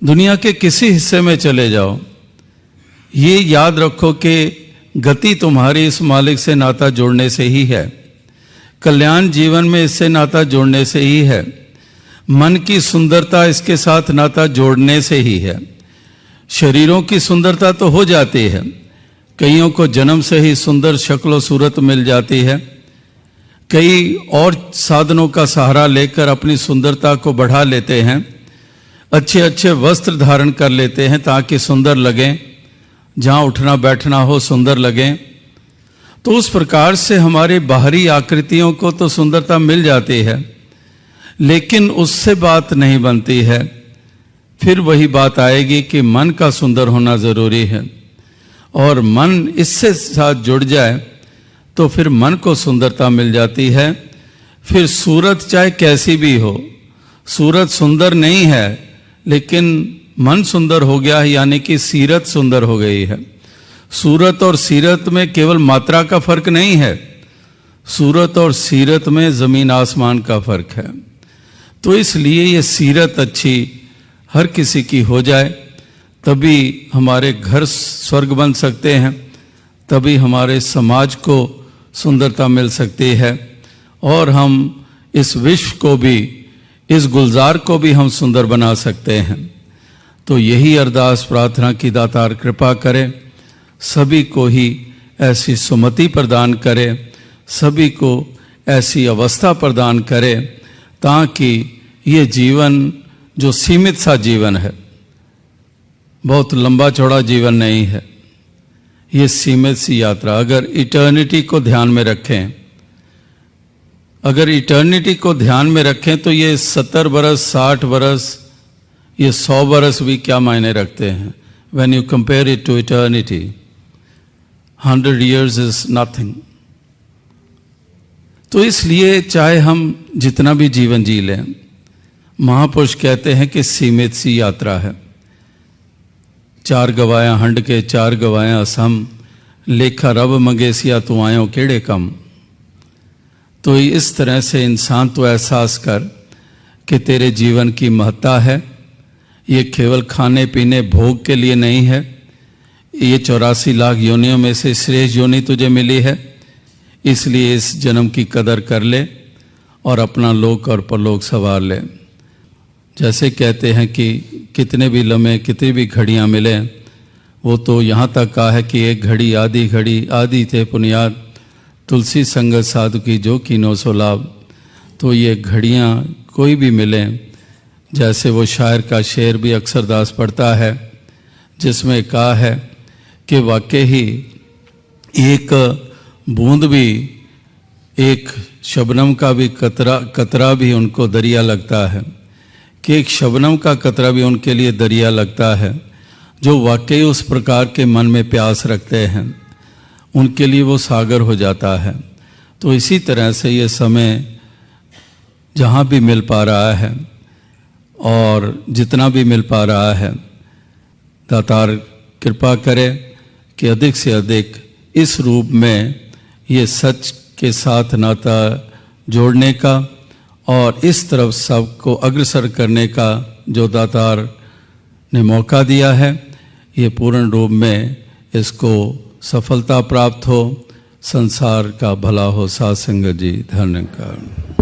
दुनिया के किसी हिस्से में चले जाओ, ये याद रखो कि गति तुम्हारी इस मालिक से नाता जोड़ने से ही है, कल्याण जीवन में इससे नाता जोड़ने से ही है, मन की सुंदरता इसके साथ नाता जोड़ने से ही है। शरीरों की सुंदरता तो हो जाती है, कईयों को जन्म से ही सुंदर शक्ल सूरत मिल जाती है, कई और साधनों का सहारा लेकर अपनी सुंदरता को बढ़ा लेते हैं, अच्छे अच्छे वस्त्र धारण कर लेते हैं ताकि सुंदर लगें, जहाँ उठना बैठना हो सुंदर लगें। तो उस प्रकार से हमारी बाहरी आकृतियों को तो सुंदरता मिल जाती है, लेकिन उससे बात नहीं बनती है। फिर वही बात आएगी कि मन का सुंदर होना ज़रूरी है, और मन इससे साथ जुड़ जाए तो फिर मन को सुंदरता मिल जाती है। फिर सूरत चाहे कैसी भी हो, सूरत सुंदर नहीं है लेकिन मन सुंदर हो गया है, यानी कि सीरत सुंदर हो गई है। सूरत और सीरत में केवल मात्रा का फर्क नहीं है, सूरत और सीरत में ज़मीन आसमान का फर्क है। तो इसलिए ये सीरत अच्छी हर किसी की हो जाए, तभी हमारे घर स्वर्ग बन सकते हैं, तभी हमारे समाज को सुंदरता मिल सकती है, और हम इस विश्व को भी, इस गुलजार को भी हम सुंदर बना सकते हैं। तो यही अरदास प्रार्थना की दातार कृपा करे, सभी को ही ऐसी सुमति प्रदान करे, सभी को ऐसी अवस्था प्रदान करे, ताकि ये जीवन जो सीमित सा जीवन है, बहुत लंबा चौड़ा जीवन नहीं है, ये सीमित सी यात्रा, अगर इटर्निटी को ध्यान में रखें, अगर इटर्निटी को ध्यान में रखें तो ये 70 बरस, 60 बरस, ये 100 बरस भी क्या मायने रखते हैं। When you compare it to eternity, 100 years is nothing। तो इसलिए चाहे हम जितना भी जीवन जी लें, महापुरुष कहते हैं कि सीमित सी यात्रा है। 4 गवाया हंड के 4 गवाया असम, लेखा रब मंगेसिया तू आयो केड़े कम। तो इस तरह से इंसान तो एहसास कर कि तेरे जीवन की महत्ता है, ये केवल खाने पीने भोग के लिए नहीं है, ये 84 लाख योनियों में से श्रेष्ठ योनि तुझे मिली है, इसलिए इस जन्म की कदर कर ले और अपना लोक और परलोक संवार ले। जैसे कहते हैं कि कितने भी लम्हे, कितनी भी घड़ियां मिले, वो तो यहाँ तक कहा है कि एक घड़ी आधी घड़ी आदि थे पुनियाद, तुलसी संगत साधु की जो कीनो सो लाभ। तो ये घड़ियाँ कोई भी मिले, जैसे वो शायर का शेर भी अक्सर दास पढ़ता है, जिसमें कहा है कि वाकई ही एक बूंद भी, एक शबनम का भी कतरा भी उनको दरिया लगता है, कि एक शबनम का कतरा भी उनके लिए दरिया लगता है। जो वाकई उस प्रकार के मन में प्यास रखते हैं, उनके लिए वो सागर हो जाता है। तो इसी तरह से ये समय जहाँ भी मिल पा रहा है और जितना भी मिल पा रहा है, दातार कृपा करे कि अधिक से अधिक इस रूप में ये सच के साथ नाता जोड़ने का और इस तरफ सबको अग्रसर करने का जो दातार ने मौका दिया है, ये पूर्ण रूप में इसको सफलता प्राप्त हो, संसार का भला हो। साध संगत जी, धन्यवाद।